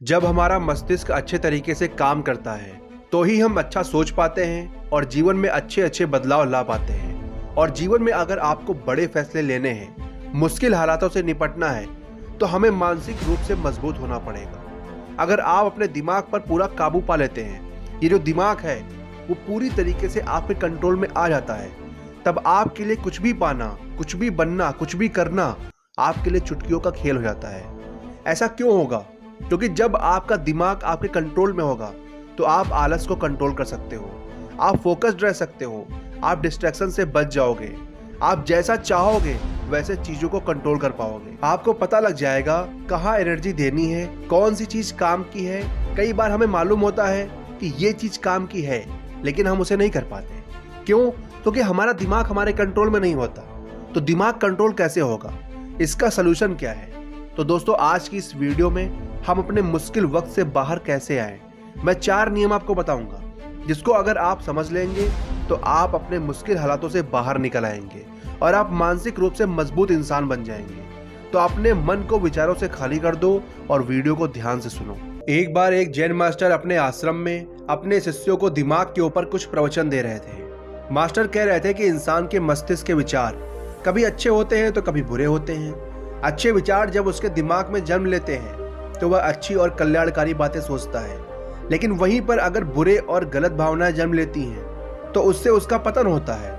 जब हमारा मस्तिष्क अच्छे तरीके से काम करता है तो ही हम अच्छा सोच पाते हैं और जीवन में अच्छे अच्छे बदलाव ला पाते हैं। और जीवन में अगर आपको बड़े फैसले लेने हैं, मुश्किल हालातों से निपटना है, तो हमें मानसिक रूप से मजबूत होना पड़ेगा। अगर आप अपने दिमाग पर पूरा काबू पा लेते हैं, ये जो दिमाग है वो पूरी तरीके से आपके कंट्रोल में आ जाता है, तब आपके लिए कुछ भी पाना, कुछ भी बनना, कुछ भी करना आपके लिए चुटकियों का खेल हो जाता है। ऐसा क्यों होगा? क्योंकि जब आपका दिमाग आपके कंट्रोल में होगा तो आप आलस को कंट्रोल कर सकते हो, आप फोकस्ड रह सकते हो, आप डिस्ट्रैक्शन से बच जाओगे, आप जैसा चाहोगे वैसे चीजों को कंट्रोल कर पाओगे। आपको पता लग जाएगा कहाँ एनर्जी देनी है, कौन सी चीज काम की है। कई बार हमें मालूम होता है कि ये चीज काम की है, लेकिन हम उसे नहीं कर पाते। क्यों? क्योंकि हमारा दिमाग हमारे कंट्रोल में नहीं होता। तो दिमाग कंट्रोल कैसे होगा? इसका सलूशन क्या है? तो दोस्तों, आज की इस वीडियो में हम अपने मुश्किल वक्त से बाहर कैसे आए, मैं 4 नियम आपको बताऊंगा, जिसको अगर आप समझ लेंगे तो आप अपने मुश्किल हालातों से बाहर निकल आएंगे और आप मानसिक रूप से मजबूत इंसान बन जाएंगे। तो अपने मन को विचारों से खाली कर दो और वीडियो को ध्यान से सुनो। एक बार एक जैन मास्टर अपने आश्रम में अपने शिष्यों को दिमाग के ऊपर कुछ प्रवचन दे रहे थे। मास्टर कह रहे थे कि इंसान के मस्तिष्क के विचार कभी अच्छे होते हैं तो कभी बुरे होते हैं। अच्छे विचार जब उसके दिमाग में जन्म लेते हैं तो वह अच्छी और कल्याणकारी बातें सोचता है, लेकिन वहीं पर अगर बुरे और गलत भावनाएं जन्म लेती हैं तो उससे उसका पतन होता है।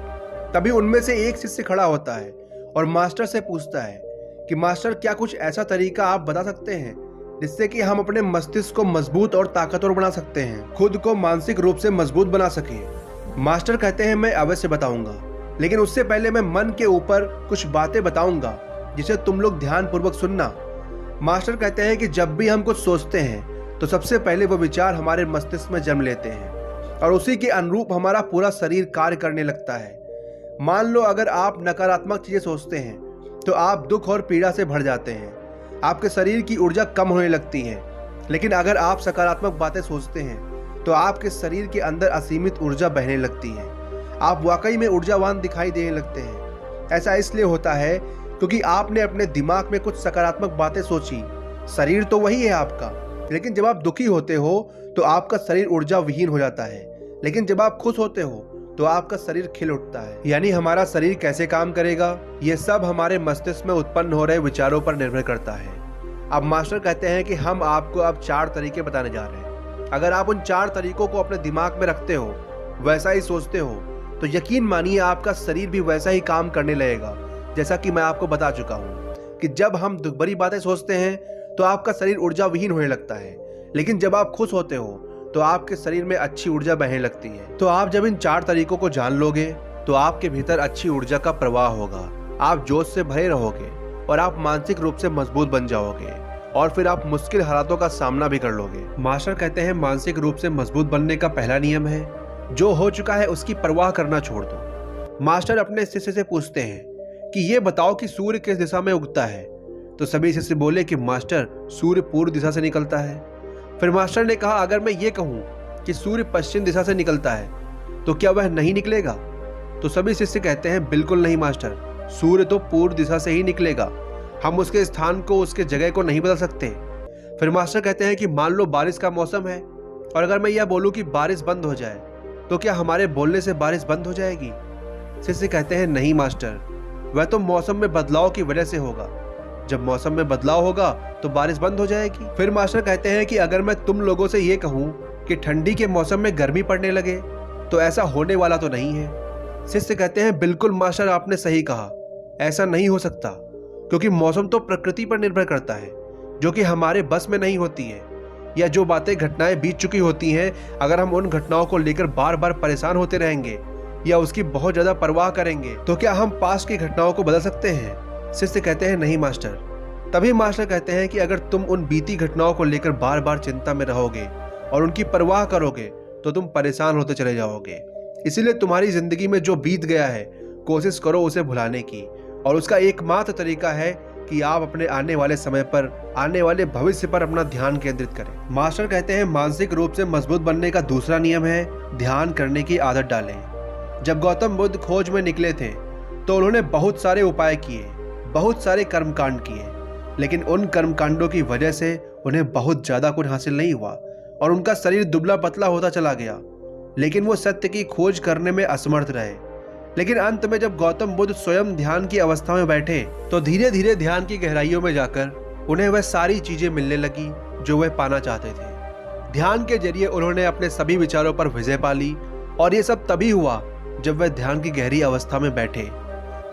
तभी उनमें से एक शिष्य खड़ा होता है और मास्टर से पूछता है कि मास्टर, क्या कुछ ऐसा तरीका आप बता सकते हैं जिससे कि हम अपने मस्तिष्क को मजबूत और ताकतवर बना सकते हैं, खुद को मानसिक रूप से मजबूत बना सके। मास्टर कहते हैं, मैं अवश्य बताऊंगा, लेकिन उससे पहले मैं मन के ऊपर कुछ बातें बताऊंगा जिसे तुम लोग ध्यान पूर्वक सुनना। मास्टर कहते हैं कि जब भी हम कुछ सोचते हैं तो सबसे पहले वो विचार हमारे मस्तिष्क में जन्म लेते हैं और उसी के अनुरूप हमारा पूरा शरीर कार्य करने लगता है। मान लो अगर आप नकारात्मक चीजें सोचते हैं तो आप दुख और पीड़ा से भर जाते हैं, आपके शरीर की ऊर्जा कम होने लगती है। लेकिन अगर आप सकारात्मक बातें सोचते हैं तो आपके शरीर के अंदर असीमित ऊर्जा बहने लगती है, आप वाकई में ऊर्जावान दिखाई देने लगते हैं। ऐसा इसलिए होता है क्योंकि आपने अपने दिमाग में कुछ सकारात्मक बातें सोची। शरीर तो वही है आपका, लेकिन जब आप दुखी होते हो तो आपका शरीर ऊर्जा विहीन हो जाता है, लेकिन जब आप खुश होते हो तो आपका शरीर खिल उठता है। यानी हमारा शरीर कैसे काम करेगा, ये सब हमारे मस्तिष्क में उत्पन्न हो रहे विचारों पर निर्भर करता है। अब मास्टर कहते हैं कि हम आपको अब 4 तरीके बताने जा रहे हैं। अगर आप उन 4 तरीकों को अपने दिमाग में रखते हो, वैसा ही सोचते हो, तो यकीन मानिए आपका शरीर भी वैसा ही काम करने लगेगा। जैसा कि मैं आपको बता चुका हूं कि जब हम बुरी बातें सोचते हैं तो आपका शरीर ऊर्जा विहीन होने लगता है, लेकिन जब आप खुश होते हो तो आपके शरीर में अच्छी ऊर्जा बहने लगती है। तो आप जब इन 4 तरीकों को जान लोगे तो आपके भीतर अच्छी ऊर्जा का प्रवाह होगा, आप जोश से भरे रहोगे और आप मानसिक रूप से मजबूत बन जाओगे और फिर आप मुश्किल हालातों का सामना भी कर लोगे। मास्टर कहते हैं, मानसिक रूप से मजबूत बनने का पहला नियम है, जो हो चुका है उसकी परवाह करना छोड़ दो। मास्टर अपने शिष्य से पूछते हैं कि ये बताओ कि सूर्य किस दिशा में उगता है? तो सभी शिष्य बोले कि मास्टर, सूर्य पूर्व दिशा से निकलता है। फिर मास्टर ने कहा, अगर मैं ये कहूं कि सूर्य पश्चिम दिशा से निकलता है तो क्या वह नहीं निकलेगा? तो सभी शिष्य कहते हैं, बिल्कुल नहीं मास्टर, सूर्य तो पूर्व दिशा से ही निकलेगा, हम उसके स्थान को, उसके जगह को नहीं बदल सकते। फिर मास्टर कहते हैं कि मान लो बारिश का मौसम है और अगर मैं यह बोलूं कि बारिश बंद हो जाए तो क्या हमारे बोलने से बारिश बंद हो जाएगी? शिष्य कहते हैं, नहीं मास्टर, वह तो मौसम में बदलाव की वजह से होगा, जब मौसम में बदलाव होगा तो बारिश बंद हो जाएगी। फिर मास्टर कहते हैं कि अगर मैं तुम लोगों से ये कहूं कि ठंडी के मौसम में गर्मी पड़ने लगे तो ऐसा होने वाला तो नहीं है। शिष्य कहते हैं, बिल्कुल मास्टर, आपने सही कहा, ऐसा नहीं हो सकता, क्योंकि मौसम तो प्रकृति पर निर्भर करता है, जो कि हमारे बस में नहीं होती है। या जो बातें, घटनाएं बीत चुकी होती हैं, अगर हम उन घटनाओं को लेकर बार बार परेशान होते रहेंगे या उसकी बहुत ज्यादा परवाह करेंगे तो क्या हम पास्ट की घटनाओं को बदल सकते हैं? शिष्य कहते हैं, नहीं मास्टर। तभी मास्टर कहते हैं कि अगर तुम उन बीती घटनाओं को लेकर बार बार चिंता में रहोगे और उनकी परवाह करोगे तो तुम परेशान होते चले जाओगे। इसीलिए तुम्हारी जिंदगी में जो बीत गया है, कोशिश करो उसे भुलाने की, और उसका एकमात्र तरीका है कि आप अपने आने वाले समय पर, आने वाले भविष्य पर अपना ध्यान केंद्रित करें। मास्टर कहते हैं, मानसिक रूप से मजबूत बनने का दूसरा नियम है, ध्यान करने की आदत डालें। जब गौतम बुद्ध खोज में निकले थे तो उन्होंने बहुत सारे उपाय किए, बहुत सारे कर्मकांड किए, लेकिन उन कर्मकांडों की वजह से उन्हें बहुत ज्यादा कुछ हासिल नहीं हुआ और उनका शरीर दुबला पतला होता चला गया, लेकिन वो सत्य की खोज करने में असमर्थ रहे। लेकिन अंत में जब गौतम बुद्ध स्वयं ध्यान की अवस्था में बैठे तो धीरे धीरे ध्यान की गहराइयों में जाकर उन्हें वह सारी चीजें मिलने लगी जो वह पाना चाहते थे। ध्यान के जरिए उन्होंने अपने सभी विचारों पर विजय पा ली और ये सब तभी हुआ जब वह ध्यान की गहरी अवस्था में बैठे।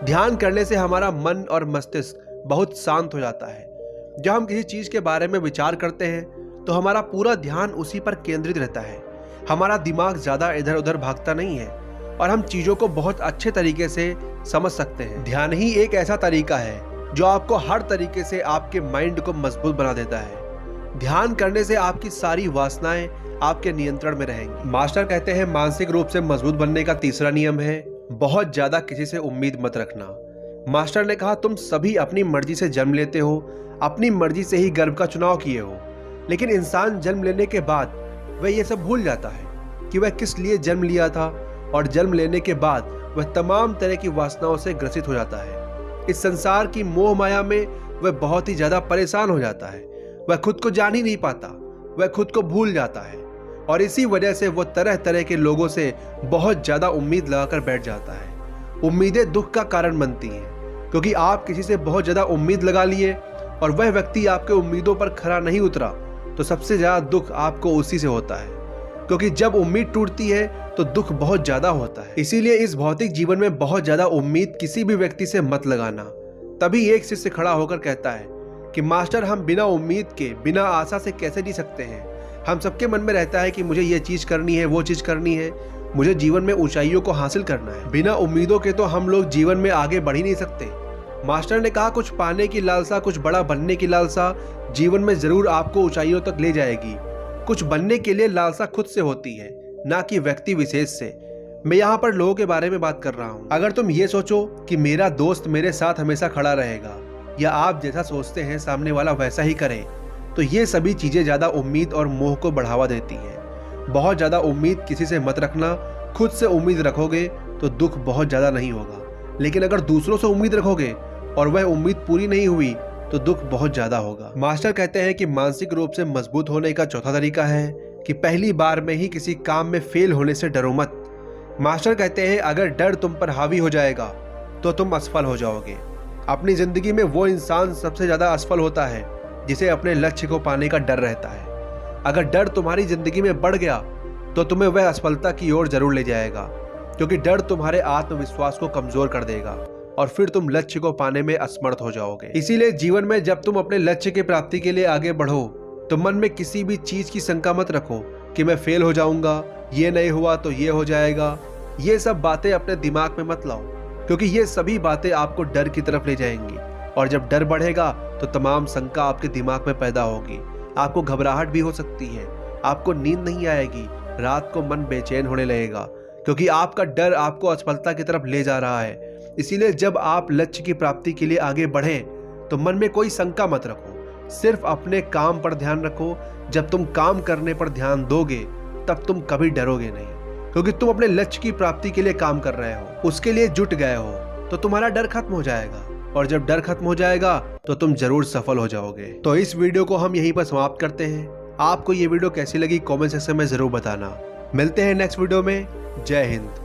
ध्यान करने से हमारा मन और मस्तिष्क बहुत शांत हो जाता है। जब हम किसी चीज के बारे में विचार करते हैं तो हमारा पूरा ध्यान उसी पर केंद्रित रहता है। हमारा दिमाग ज्यादा इधर उधर भागता नहीं है और हम चीजों को बहुत अच्छे तरीके से समझ सकते हैं। ध्यान ही एक ऐसा तरीका है जो आपको हर तरीके से आपके माइंड को मजबूत बना देता है। ध्यान करने से आपकी सारी वासनाएं आपके नियंत्रण में रहेंगी। मास्टर कहते हैं मानसिक रूप से मजबूत बनने का तीसरा नियम है बहुत ज्यादा किसी से उम्मीद मत रखना। मास्टर ने कहा तुम सभी अपनी मर्जी से जन्म लेते हो, अपनी मर्जी से ही गर्भ का चुनाव किए हो, लेकिन इंसान जन्म लेने के बाद वह ये सब भूल जाता है कि वह किस लिए जन्म लिया था और जन्म लेने के बाद वह तमाम तरह की वासनाओं से ग्रसित हो जाता है। इस संसार की मोह माया में वह बहुत ही ज्यादा परेशान हो जाता है। वह खुद को जान ही नहीं पाता, वह खुद को भूल जाता है और इसी वजह से वो तरह तरह के लोगों से बहुत ज्यादा उम्मीद लगाकर बैठ जाता है। उम्मीदें दुख का कारण बनती हैं क्योंकि आप किसी से बहुत ज्यादा उम्मीद लगा लिए और वह व्यक्ति आपके उम्मीदों पर खरा नहीं उतरा तो सबसे ज्यादा दुख आपको उसी से होता है, क्योंकि जब उम्मीद टूटती है तो दुख बहुत ज्यादा होता है। इसीलिए इस भौतिक जीवन में बहुत ज्यादा उम्मीद किसी भी व्यक्ति से मत लगाना। तभी एक शिष्य खड़ा होकर कहता है कि मास्टर हम बिना उम्मीद के, बिना आशा से कैसे जी सकते हैं। हम सबके मन में रहता है कि मुझे ये चीज करनी है, वो चीज करनी है, मुझे जीवन में ऊंचाइयों को हासिल करना है। बिना उम्मीदों के तो हम लोग जीवन में आगे बढ़ ही नहीं सकते। मास्टर ने कहा कुछ पाने की लालसा, कुछ बड़ा बनने की लालसा जीवन में जरूर आपको ऊंचाइयों तक ले जाएगी। कुछ बनने के लिए लालसा खुद से होती है, ना कि व्यक्ति विशेष से। मैं यहाँ पर लोगों के बारे में बात कर रहा हूँ। अगर तुम ये सोचो कि मेरा दोस्त मेरे साथ हमेशा खड़ा रहेगा या आप जैसा सोचते हैं सामने वाला वैसा ही करे, तो ये सभी चीजें ज्यादा उम्मीद और मोह को बढ़ावा देती हैं। बहुत ज्यादा उम्मीद किसी से मत रखना। खुद से उम्मीद रखोगे तो दुख बहुत ज्यादा नहीं होगा, लेकिन अगर दूसरों से उम्मीद रखोगे और वह उम्मीद पूरी नहीं हुई तो दुख बहुत ज्यादा होगा। मास्टर कहते हैं कि मानसिक रूप से मजबूत होने का चौथा तरीका है कि पहली बार में ही किसी काम में फेल होने से डरो मत। मास्टर कहते हैं अगर डर तुम पर हावी हो जाएगा तो तुम असफल हो जाओगे। अपनी जिंदगी में वो इंसान सबसे ज्यादा असफल होता है जिसे अपने लक्ष्य को पाने का डर रहता है। अगर डर तुम्हारी जिंदगी में बढ़ गया तो तुम्हें वह असफलता की ओर जरूर ले जाएगा, क्योंकि डर तुम्हारे आत्मविश्वास को कमजोर कर देगा और फिर तुम लक्ष्य को पाने में असमर्थ हो जाओगे। इसीलिए जीवन में जब तुम अपने लक्ष्य की प्राप्ति के लिए आगे बढ़ो तो मन में किसी भी चीज की शंका मत रखो कि मैं फेल हो जाऊंगा, ये नहीं हुआ तो ये हो जाएगा। ये सब बातें अपने दिमाग में मत लाओ, क्योंकि ये सभी बातें आपको डर की तरफ ले जाएंगी और जब डर बढ़ेगा तो तमाम शंका आपके दिमाग में पैदा होगी। आपको घबराहट भी हो सकती है, आपको नींद नहीं आएगी, रात को मन बेचैन होने लगेगा, क्योंकि आपका डर आपको असफलता की तरफ ले जा रहा है। इसीलिए जब आप लक्ष्य की प्राप्ति के लिए आगे बढ़ें तो मन में कोई शंका मत रखो, सिर्फ अपने काम पर ध्यान रखो। जब तुम काम करने पर ध्यान दोगे तब तुम कभी डरोगे नहीं, क्योंकि तुम अपने लक्ष्य की प्राप्ति के लिए काम कर रहे हो, उसके लिए जुट गए हो, तो तुम्हारा डर खत्म हो जाएगा और जब डर खत्म हो जाएगा तो तुम जरूर सफल हो जाओगे। तो इस वीडियो को हम यहीं पर समाप्त करते हैं। आपको ये वीडियो कैसी लगी कमेंट सेक्शन में जरूर बताना। मिलते हैं नेक्स्ट वीडियो में। जय हिंद।